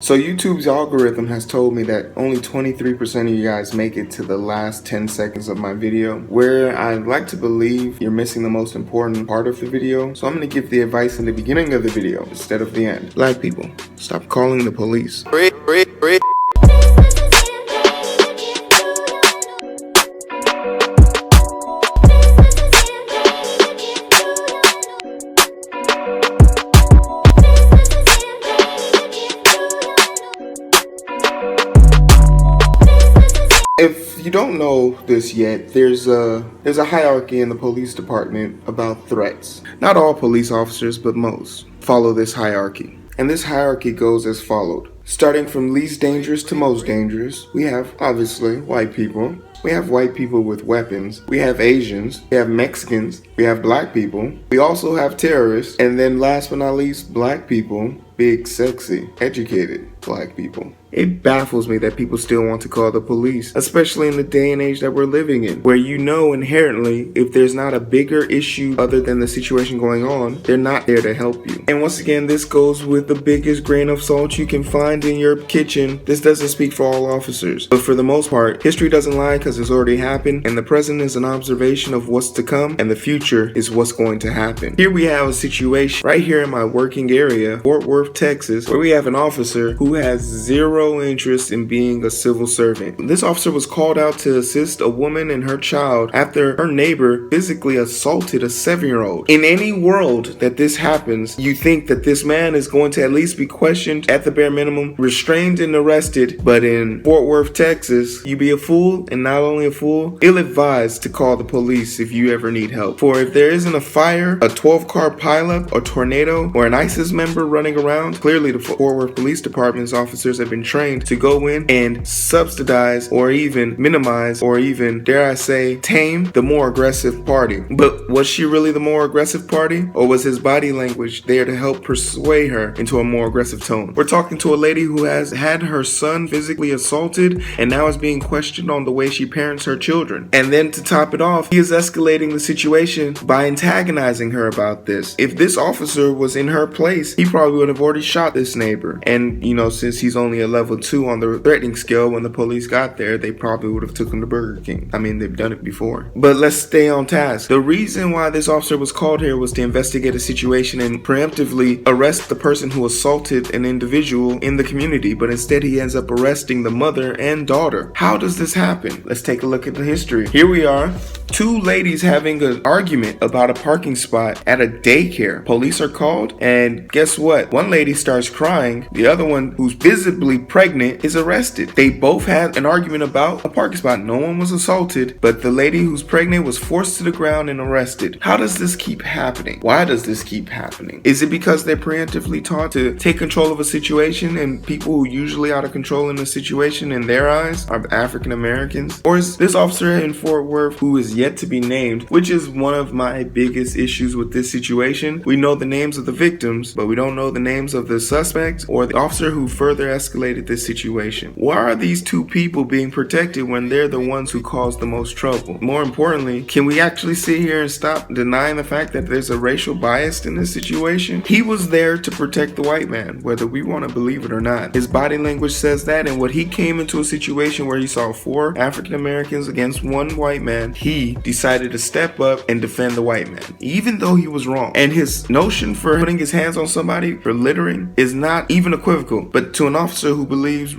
So YouTube's algorithm has told me that only 23% of you guys make it to the last 10 seconds of my video, where I'd like to believe you're missing the most important part of the video. So I'm going to give the advice in the beginning of the video instead of the end. Black people, stop calling the police. If you don't know this yet, there's a hierarchy in the police department about threats. Not all police officers, but most, follow this hierarchy. And this hierarchy goes as followed. Starting from least dangerous to most dangerous, we have, obviously, white people. We have white people with weapons. We have Asians. We have Mexicans. We have black people. We also have terrorists. And then last but not least, black people. Big, sexy, educated black people. It baffles me that people still want to call the police, especially in the day and age that we're living in, where you know inherently if there's not a bigger issue other than the situation going on, they're not there to help you. And once again, this goes with the biggest grain of salt you can find in your kitchen. This doesn't speak for all officers, but for the most part, history doesn't lie because it's already happened, and the present is an observation of what's to come, and the future is what's going to happen. Here we have a situation right here in my working area, Fort Worth, Texas, where we have an officer who has zero interest in being a civil servant. This officer was called out to assist a woman and her child after her neighbor physically assaulted a 7-year-old. In any world that this happens, you think that this man is going to at least be questioned at the bare minimum, restrained and arrested, but in Fort Worth, Texas, you be a fool, and not only a fool, ill-advised to call the police if you ever need help. For if there isn't a fire, a 12-car pileup, a tornado, or an ISIS member running around, clearly the Fort Worth Police Department's officers have been trained to go in and subsidize or even minimize or even, dare I say, tame the more aggressive party. But was she really the more aggressive party, or was his body language there to help persuade her into a more aggressive tone? We're talking to a lady who has had her son physically assaulted and now is being questioned on the way she parents her children. And then to top it off, he is escalating the situation by antagonizing her about this. If this officer was in her place, he probably would have already shot this neighbor. And you know, since he's only a level 2 on the threatening scale, when the police got there, they probably would have took him to Burger King. I mean, they've done it before. But let's stay on task. The reason why this officer was called here was to investigate a situation and preemptively arrest the person who assaulted an individual in the community, but instead he ends up arresting the mother and daughter. How does this happen? Let's take a look at the history. Here we are, two ladies having an argument about a parking spot at a daycare. Police are called, and guess what? One lady starts crying. The other one, who's visibly pregnant, is arrested. They both had an argument about a parking spot. No one was assaulted, but the lady who's pregnant was forced to the ground and arrested. How does this keep happening? Why does this keep happening? Is it because they're preemptively taught to take control of a situation, and people who usually out of control in a situation in their eyes are African Americans? Or is this officer in Fort Worth, who is yet to be named, which is one of my biggest issues with this situation? We know the names of the victims, but we don't know the names of the suspects or the officer who further escalated this situation. Why are these two people being protected when they're the ones who caused the most trouble? More importantly, can we actually sit here and stop denying the fact that there's a racial bias in this situation? He was there to protect the white man, whether we want to believe it or not. His body language says that, and when he came into a situation where he saw 4 African Americans against 1 white man, he decided to step up and defend the white man, even though he was wrong. And his notion for putting his hands on somebody for littering is not even equivocal, but to an officer who believes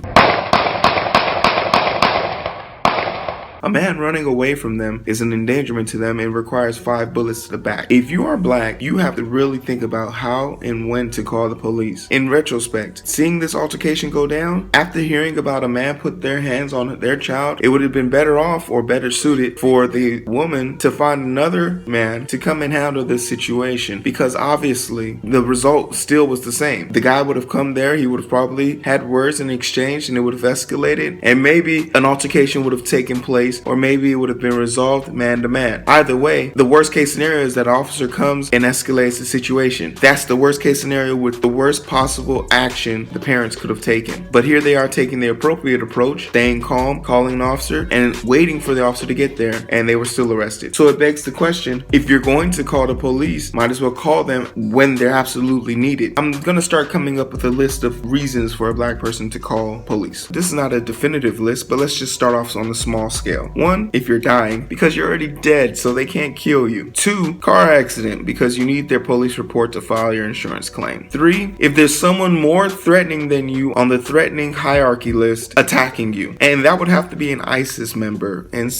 a man running away from them is an endangerment to them and requires 5 bullets to the back. If you are black, you have to really think about how and when to call the police. In retrospect, seeing this altercation go down, after hearing about a man put their hands on their child, it would have been better off or better suited for the woman to find another man to come and handle this situation, because obviously the result still was the same. The guy would have come there, he would have probably had words in exchange, and it would have escalated, and maybe an altercation would have taken place place, or maybe it would have been resolved man to man. Either way, the worst case scenario is that an officer comes and escalates the situation. That's the worst case scenario with the worst possible action the parents could have taken. But here they are taking the appropriate approach, staying calm, calling an officer, and waiting for the officer to get there, and they were still arrested. So it begs the question, if you're going to call the police, might as well call them when they're absolutely needed. I'm gonna start coming up with a list of reasons for a black person to call police. This is not a definitive list, but let's just start off on a small scale. 1, if you're dying, because you're already dead, so they can't kill you. 2, car accident, because you need their police report to file your insurance claim. 3, if there's someone more threatening than you on the threatening hierarchy list attacking you, and that would have to be an ISIS member. And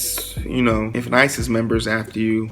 you know, if an ISIS member is after you,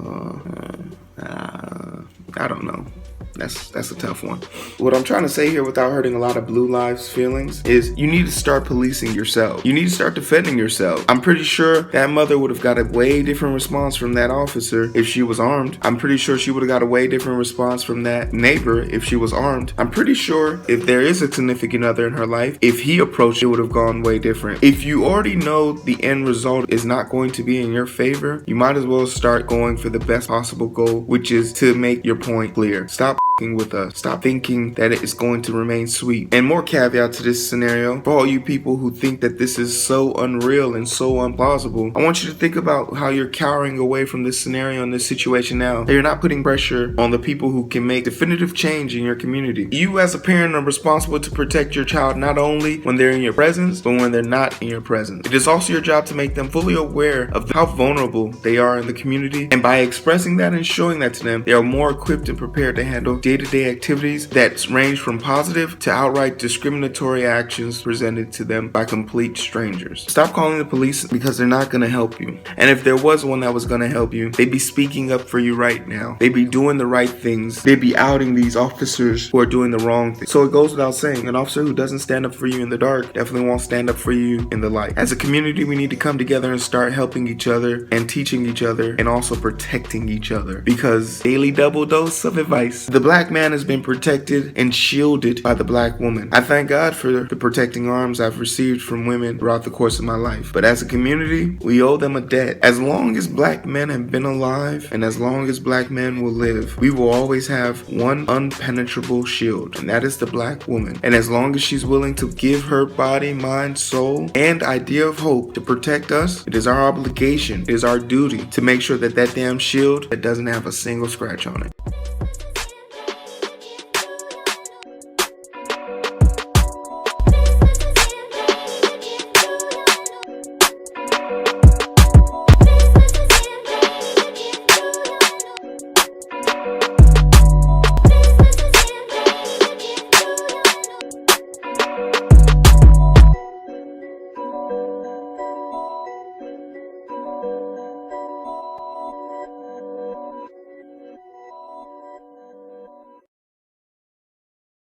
I don't know. That's a tough one. What I'm trying to say here, without hurting a lot of Blue Lives feelings, is you need to start policing yourself. You need to start defending yourself. I'm pretty sure that mother would have got a way different response from that officer if she was armed. I'm pretty sure she would have got a way different response from that neighbor if she was armed. I'm pretty sure if there is a significant other in her life, if he approached, it would have gone way different. If you already know the end result is not going to be in your favor, you might as well start going for the best possible goal, which is to make your point clear. Stop with us. Stop thinking that it is going to remain sweet. And more caveat to this scenario, for all you people who think that this is so unreal and so implausible, I want you to think about how you're cowering away from this scenario and this situation now. That you're not putting pressure on the people who can make definitive change in your community. You as a parent are responsible to protect your child not only when they're in your presence, but when they're not in your presence. It is also your job to make them fully aware of how vulnerable they are in the community, and by expressing that and showing that to them, they are more equipped and prepared to handle day-to-day activities that range from positive to outright discriminatory actions presented to them by complete strangers. Stop calling the police because they're not going to help you. And if there was one that was going to help you, they'd be speaking up for you right now. They'd be doing the right things. They'd be outing these officers who are doing the wrong thing. So it goes without saying, an officer who doesn't stand up for you in the dark definitely won't stand up for you in the light. As a community, we need to come together and start helping each other and teaching each other and also protecting each other, because daily double dose of advice. The black man has been protected and shielded by the black woman. I thank God for the protecting arms I've received from women throughout the course of my life. But as a community, we owe them a debt. As long as black men have been alive, and as long as black men will live, we will always have one unpenetrable shield, and that is the black woman. And as long as she's willing to give her body, mind, soul, and idea of hope to protect us, it is our obligation, it is our duty to make sure that that damn shield that doesn't have a single scratch on it.